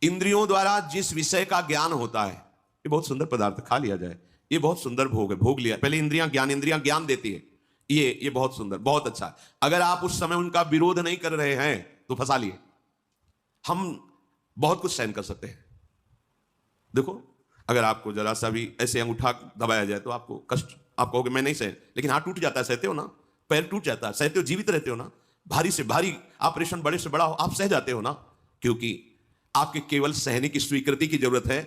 इंद्रियों द्वारा जिस विषय का ज्ञान होता है, ये बहुत सुंदर पदार्थ, खा लिया जाए, ये बहुत सुंदर भोग है, भोग लिया। पहले इंद्रियां ज्ञान देती है, ये बहुत सुंदर, बहुत अच्छा है। अगर आप उस समय उनका विरोध नहीं कर रहे हैं तो फंसा लिए। हम बहुत कुछ सहन कर सकते हैं। देखो, अगर आपको जरा सा भी ऐसे अंगूठा दबाया जाए तो आपको कष्ट, आप कहोगे मैं नहीं सहन, लेकिन हाथ टूट जाता है, सहते हो ना? पैर टूट जाता है, सहते हो, जीवित रहते हो ना? भारी से भारी ऑपरेशन, बड़े से बड़ा हो, आप सह जाते हो ना? क्योंकि आपके केवल सहने की स्वीकृति की जरूरत है।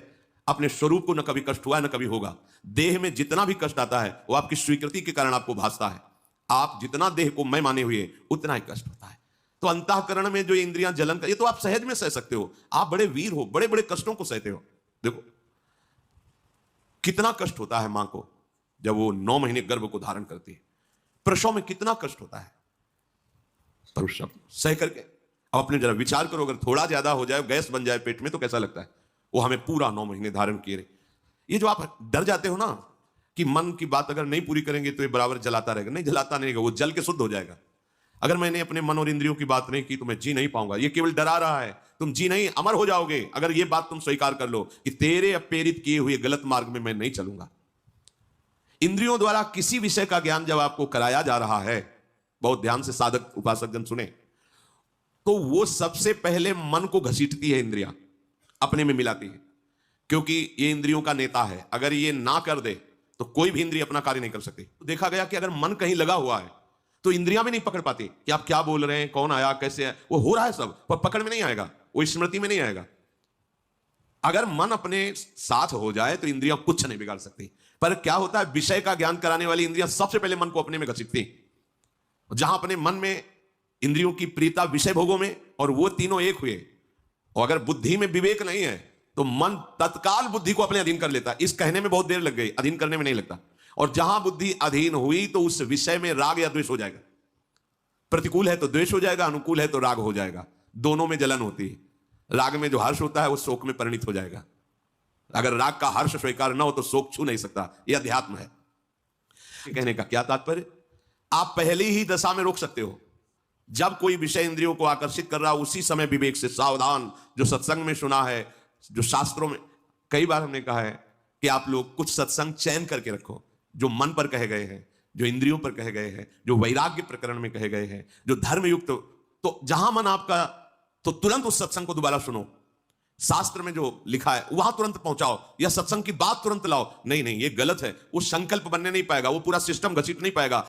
अपने स्वरूप को न कभी कष्ट हुआ न कभी होगा। देह में जितना भी कष्ट आता है वो आपकी स्वीकृति के कारण आपको भासता है। आप जितना देह को मैं माने हुए उतना ही कष्ट होता है। तो अंतःकरण में जो इंद्रियां जलन कर, ये तो आप सहज में सह सकते हो। आप बड़े वीर हो, बड़े बड़े कष्टों को सहते हो। देखो कितना कष्ट होता है मां को जब वो 9 महीने गर्भ को धारण करती है। प्रसव में कितना कष्ट होता है, पर उस सब सह करके अब अपने जरा विचार करो, अगर थोड़ा ज्यादा हो जाए, गैस बन जाए पेट में, तो कैसा लगता है? वो हमें पूरा 9 महीने धारण किए रहे। ये जो आप डर जाते हो ना कि मन की बात अगर नहीं पूरी करेंगे तो ये बराबर जलाता रहेगा, नहीं जलाता नहीं रहेगा, वो जल के शुद्ध हो जाएगा। अगर मैंने अपने मन और इंद्रियों की बात नहीं की तो मैं जी नहीं पाऊंगा। ये केवल डरा रहा है, तुम जी नहीं, अमर हो जाओगे। अगर ये बात तुम स्वीकार कर लो कि तेरे प्रेरित किए हुए गलत मार्ग में मैं नहीं चलूंगा। इंद्रियों द्वारा किसी विषय का ज्ञान जब आपको कराया जा रहा है, बहुत ध्यान से साधक उपासक जन सुने, तो वो सबसे पहले मन को घसीटती है इंद्रियां, अपने में मिलाती है, क्योंकि ये इंद्रियों का नेता है। अगर ये ना कर दे तो कोई भी इंद्रिय अपना कार्य नहीं कर सकती। तो देखा गया कि अगर मन कहीं लगा हुआ है तो इंद्रियां भी नहीं पकड़ पाती कि आप क्या बोल रहे हैं, कौन आया, कैसे है। वो हो रहा है सब, पर पकड़ में नहीं आएगा, वो स्मृति में नहीं आएगा। अगर मन अपने साथ हो जाए तो इंद्रियां कुछ नहीं बिगाड़ सकती। पर क्या होता है, विषय का ज्ञान कराने वाली इंद्रियां सबसे पहले मन को अपने में घसीटती। जहां अपने मन में इंद्रियों की प्रीता विषय भोगों में, और वो तीनों एक हुए, और अगर बुद्धि में विवेक नहीं है तो मन तत्काल बुद्धि को अपने अधीन कर लेता है। इस कहने में बहुत देर लग गई, अधीन करने में नहीं लगता। और जहां बुद्धि अधीन हुई तो उस विषय में राग या द्वेष हो जाएगा। प्रतिकूल है तो द्वेष हो जाएगा, अनुकूल है तो राग हो जाएगा। दोनों में जलन होती है। राग में जो हर्ष होता है वो शोक में परिणित हो जाएगा। अगर राग का हर्ष स्वीकार न हो तो शोक छू नहीं सकता। यह अध्यात्म है। कहने का क्या तात्पर्य, आप पहली ही दशा में रोक सकते हो। जब कोई विषय इंद्रियों को आकर्षित कर रहा हो, उसी समय विवेक से सावधान। जो सत्संग में सुना है, जो शास्त्रों में कई बार हमने कहा है कि आप लोग कुछ सत्संग चयन करके रखो, जो मन पर कहे गए हैं, जो इंद्रियों पर कहे गए हैं, जो वैराग्य प्रकरण में कहे गए हैं, जो धर्मयुक्त। तो जहां मन आपका, तो तुरंत उस सत्संग को दोबारा सुनो। शास्त्र में जो लिखा है वहां तुरंत पहुंचाओ, या सत्संग की बात तुरंत लाओ। नहीं नहीं, ये गलत है, वो संकल्प बनने नहीं पाएगा, वो पूरा सिस्टम घसीट नहीं पाएगा।